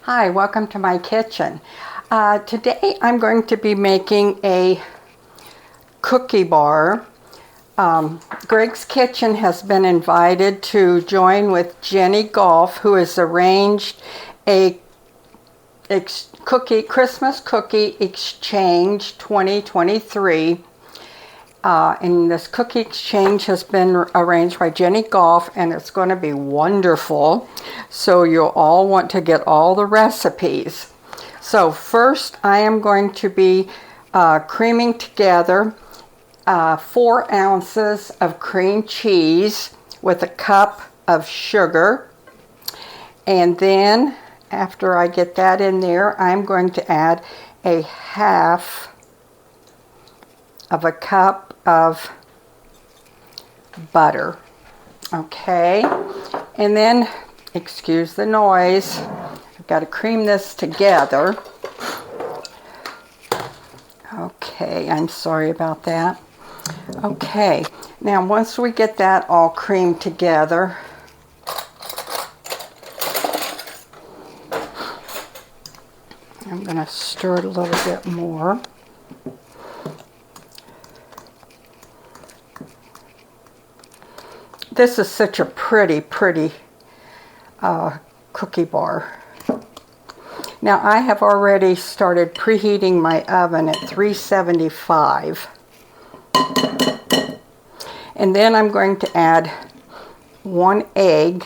Hi, welcome to my kitchen. Today I'm going to be making a cookie bar. Greg's Kitchen has been invited to join with Jenny Golf, who has arranged a Christmas cookie exchange 2023. And this cookie exchange has been arranged by Jenny Golf, and it's going to be wonderful. So you'll all want to get all the recipes. So first I am going to be creaming together 4 ounces of cream cheese with a cup of sugar. And then after I get that in there, I'm going to add a half of a cup of butter. Okay, and then, excuse the noise, I've got to cream this together. Okay, I'm sorry about that. Okay, now once we get that all creamed together, I'm going to stir it a little bit more. This is such a pretty cookie bar. Now I have already started preheating my oven at 375. And then I'm going to add 1 egg.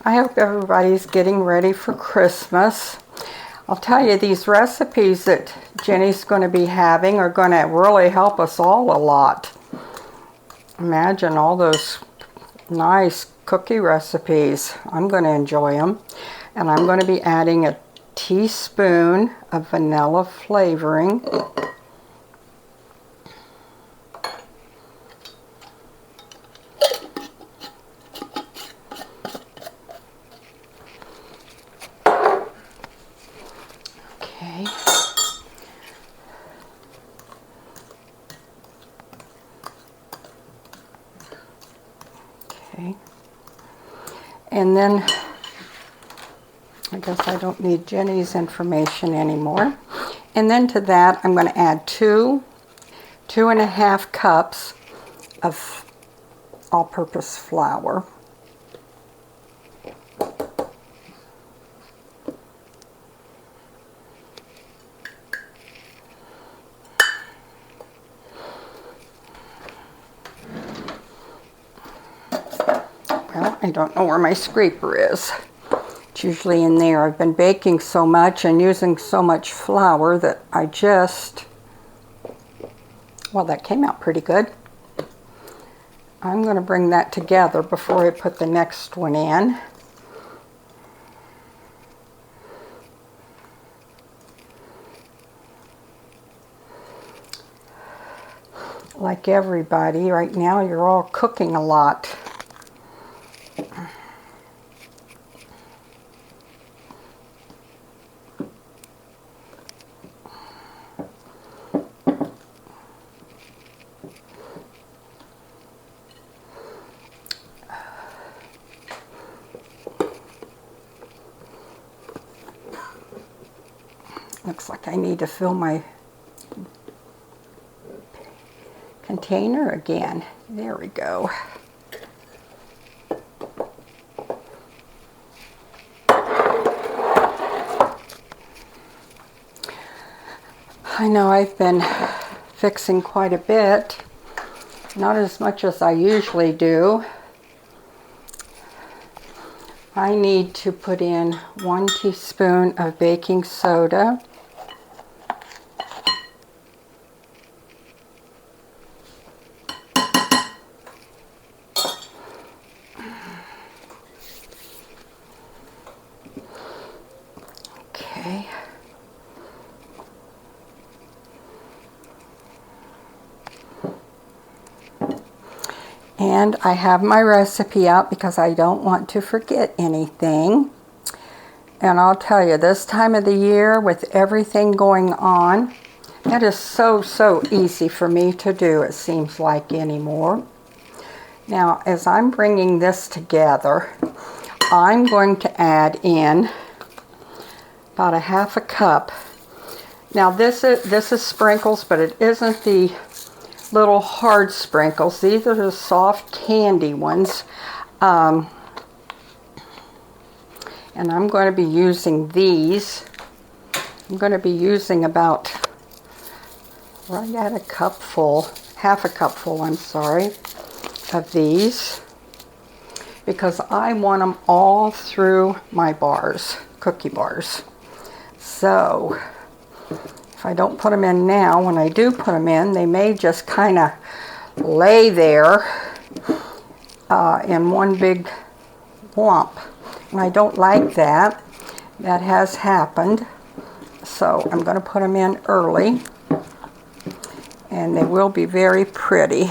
I hope everybody's getting ready for Christmas. I'll tell you, these recipes that Jenny's going to be having are going to really help us all a lot. Imagine all those nice cookie recipes. I'm going to enjoy them. And I'm going to be adding a teaspoon of vanilla flavoring. Okay, and then I guess I don't need Jenny's information anymore. And then to that I'm going to add 2.5 cups of all-purpose flour. Well, I don't know where my scraper is. It's usually in there. I've been baking so much and using so much flour that I just, well, that came out pretty good. I'm going to bring that together before I put the next one in. Like everybody, right now you're all cooking a lot. Looks like I need to fill my container again. There we go. I know I've been fixing quite a bit, not as much as I usually do. I need to put in 1 teaspoon of baking soda. Okay. And I have my recipe out because I don't want to forget anything. And I'll tell you, this time of the year with everything going on, that is so easy for me to do, it seems like anymore. Now, as I'm bringing this together, I'm going to add in about a half a cup. Now this is sprinkles, but it isn't the little hard sprinkles. These are the soft candy ones. And I'm going to be using these. I'm going to be using about right at a cupful, half a cupful, I'm sorry, of these, because I want them all through my bars, cookie bars. So if I don't put them in now, when I do put them in, they may just kind of lay there in one big lump. And I don't like that. That has happened. So I'm going to put them in early, and they will be very pretty.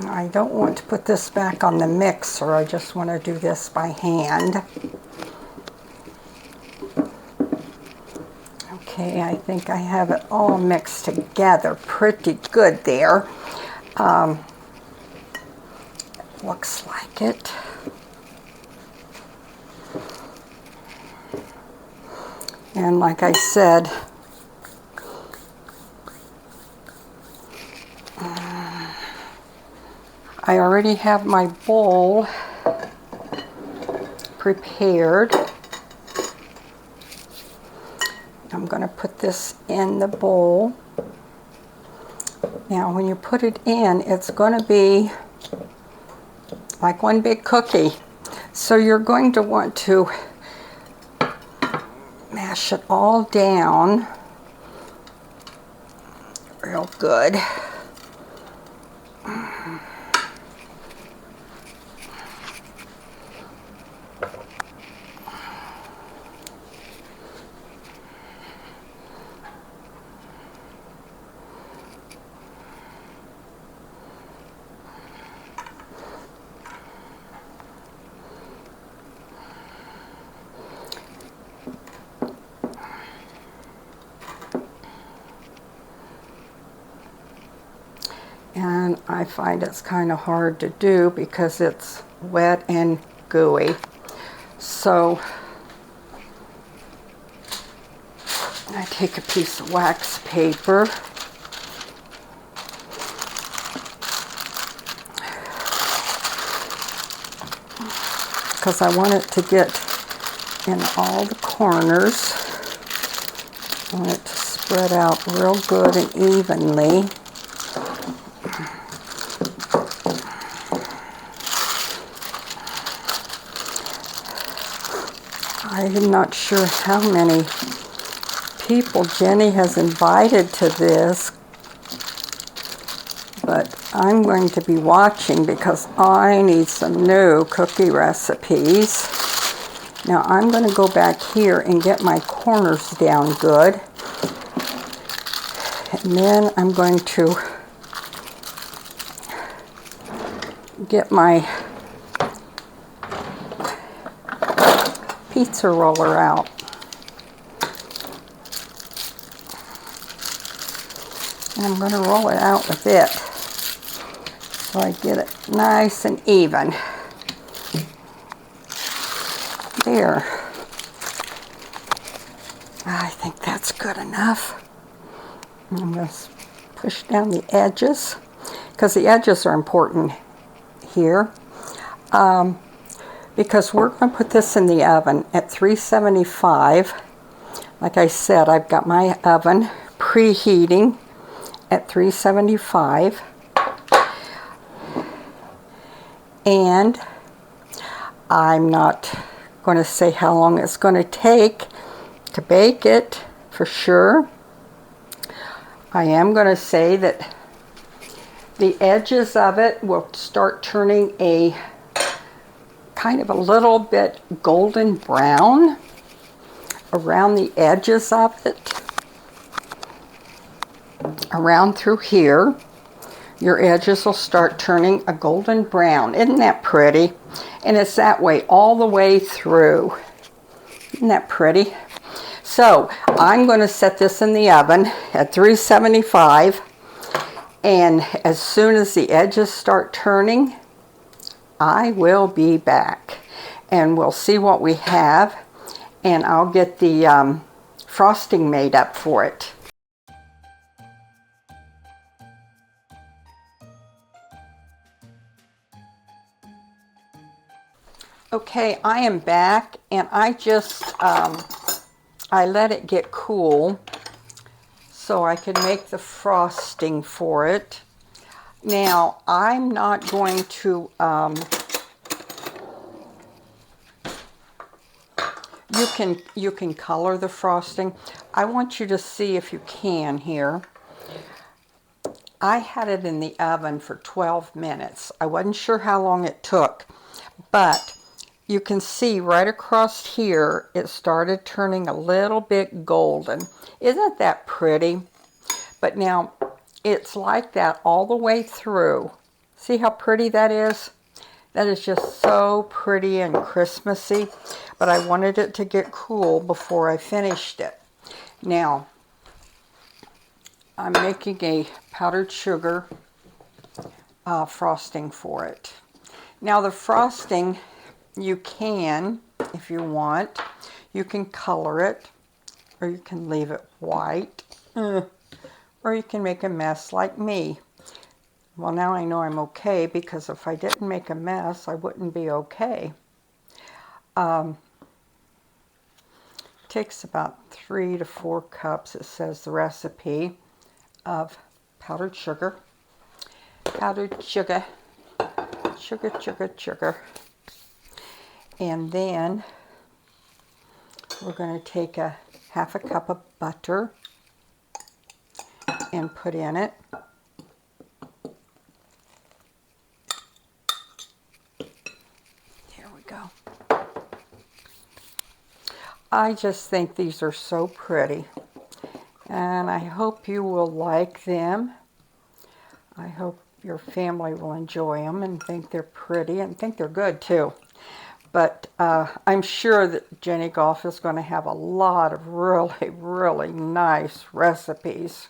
I don't want to put this back on the mixer. I just want to do this by hand. Okay, I think I have it all mixed together pretty good there. Looks like it. And like I said, I already have my bowl prepared. I'm going to put this in the bowl. Now when you put it in, it's going to be like one big cookie. So you're going to want to mash it all down real good. And I find it's kind of hard to do because it's wet and gooey. So I take a piece of wax paper, because I want it to get in all the corners. I want it to spread out real good and evenly. I'm not sure how many people Jenny has invited to this, but I'm going to be watching because I need some new cookie recipes. Now I'm going to go back here and get my corners down good, and then I'm going to get my pizza roller out. And I'm going to roll it out with it so I get it nice and even. There. I think that's good enough. I'm going to push down the edges, because the edges are important here. Because we're going to put this in the oven at 375. Like I said, I've got my oven preheating at 375. And I'm not going to say how long it's going to take to bake it for sure. I am going to say that the edges of it will start turning a kind of a little bit golden brown around the edges of it, around through here. your edges will start turning a golden brown. Isn't that pretty? And it's that way all the way through. Isn't that pretty? So I'm going to set this in the oven at 375, and as soon as the edges start turning, I will be back and we'll see what we have, and I'll get the frosting made up for it. Okay, I am back, and I just I let it get cool so I could make the frosting for it. Now, I'm not going to, you can color the frosting. I want you to see if you can here. I had it in the oven for 12 minutes. I wasn't sure how long it took, but you can see right across here, it started turning a little bit golden. Isn't that pretty? But now, it's like that all the way through. See how pretty that is? That is just so pretty and Christmassy. But I wanted it to get cool before I finished it. Now, I'm making a powdered sugar frosting for it. Now the frosting, you can, if you want, you can color it, or you can leave it white, or you can make a mess like me. Well, now I know I'm okay, because if I didn't make a mess, I wouldn't be okay. Takes about 3 to 4 cups, it says the recipe, of powdered sugar. Powdered sugar, sugar, sugar, sugar. And then we're going to take a half a cup of butter and put in it. There we go. I just think these are so pretty, and I hope you will like them. I hope your family will enjoy them and think they're pretty and think they're good too. But I'm sure that Jenny Golf is going to have a lot of really, really nice recipes.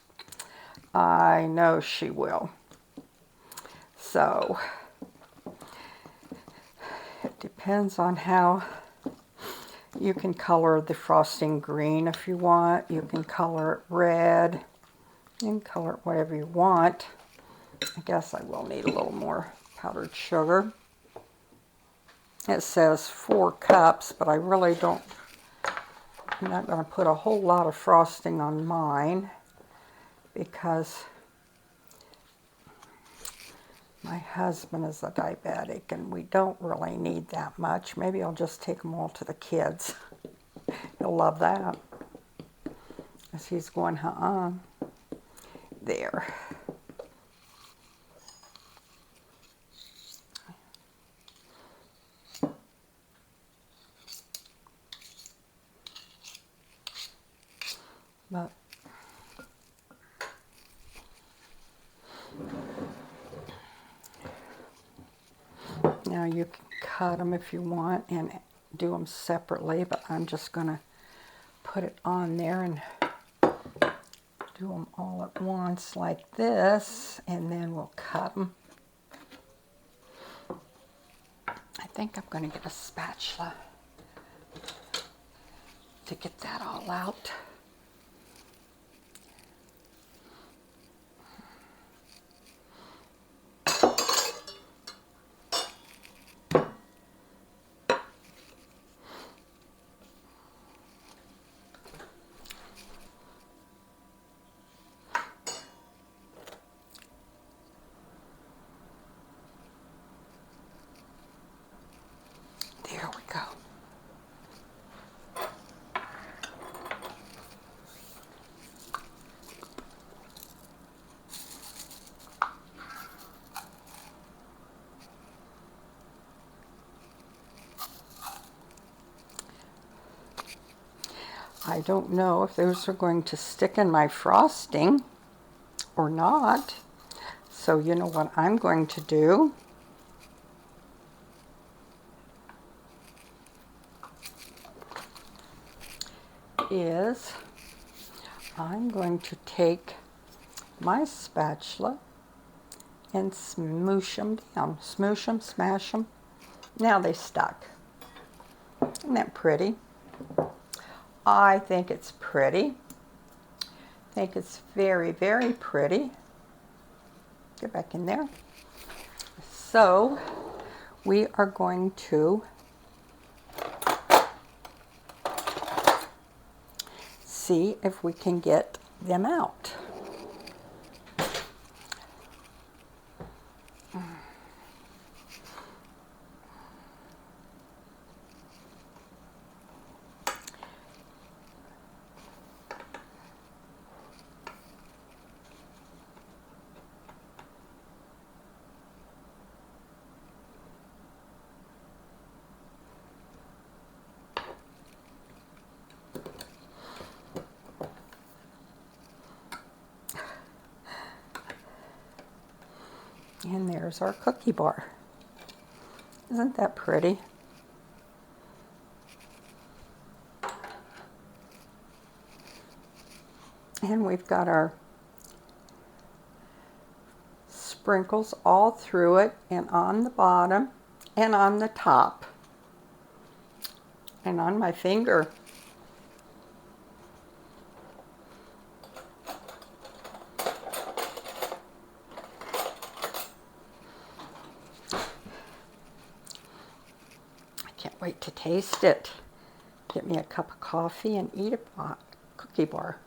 I know she will. So, it depends on how you can color the frosting green if you want. You can color it red. You can color it whatever you want. I guess I will need a little more powdered sugar. It says 4 cups, but I really don't, I'm not going to put a whole lot of frosting on mine because my husband is a diabetic and we don't really need that much. Maybe I'll just take them all to the kids. He'll love that. As he's going, there. But now you can cut them if you want and do them separately, but I'm just going to put it on there and do them all at once like this, and then we'll cut them. I think I'm going to get a spatula to get that all out. There we go. I don't know if those are going to stick in my frosting or not. So you know what I'm going to do? Is I'm going to take my spatula and smoosh them down. Smoosh them, smash them. Now they stuck. Isn't that pretty? I think it's pretty. I think it's very, very pretty. Get back in there. So we are going to see if we can get them out. And there's our cookie bar. Isn't that pretty? And we've got our sprinkles all through it and on the bottom and on the top and on my finger. Can't wait to taste it. Get me a cup of coffee and eat a cookie bar.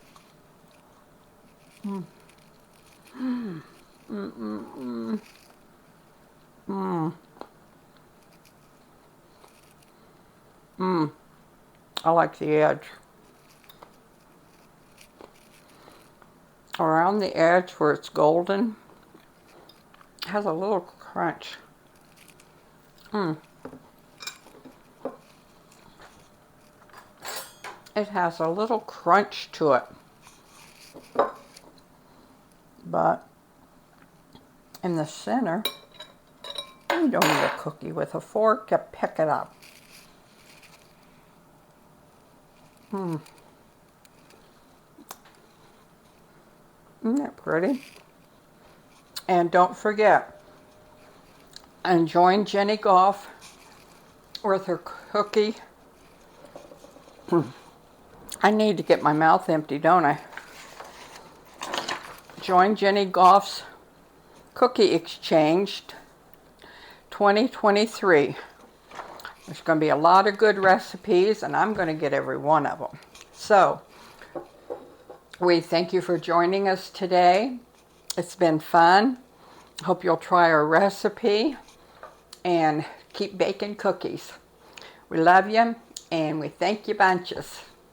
Mm. Mm. Mm, mm, mm. Mm. Mm. I like the edge. Around the edge where it's golden, it has a little crunch. Mm. It has a little crunch to it. But in the center, you don't eat a cookie with a fork, you pick it up. Hmm. Isn't that pretty? And don't forget, and join Jenny Goff with her cookie. I need to get my mouth empty, don't I? Join Jenny Goff's Cookie Exchange 2023. There's going to be a lot of good recipes, and I'm going to get every one of them. So, we thank you for joining us today. It's been fun. Hope you'll try our recipe and keep baking cookies. We love you, and we thank you bunches.